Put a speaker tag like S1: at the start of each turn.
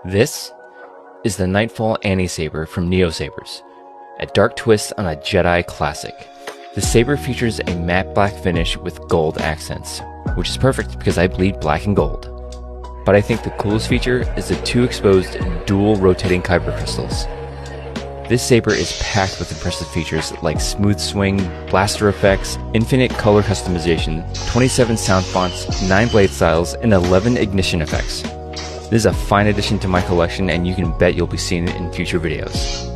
S1: This is the Knightfall Ani Saber from Neo Sabers, a dark twist on a Jedi classic. The saber features a matte black finish with gold accents, which is perfect because I bleed black and gold. But I think the coolest feature is the two exposed dual rotating kyber crystals. This saber is packed with impressive features like smooth swing, blaster effects, infinite color customization, 27 sound fonts, 9 blade styles, and 11 ignition effects. This is a fine addition to my collection, and you can bet you'll be seeing it in future videos.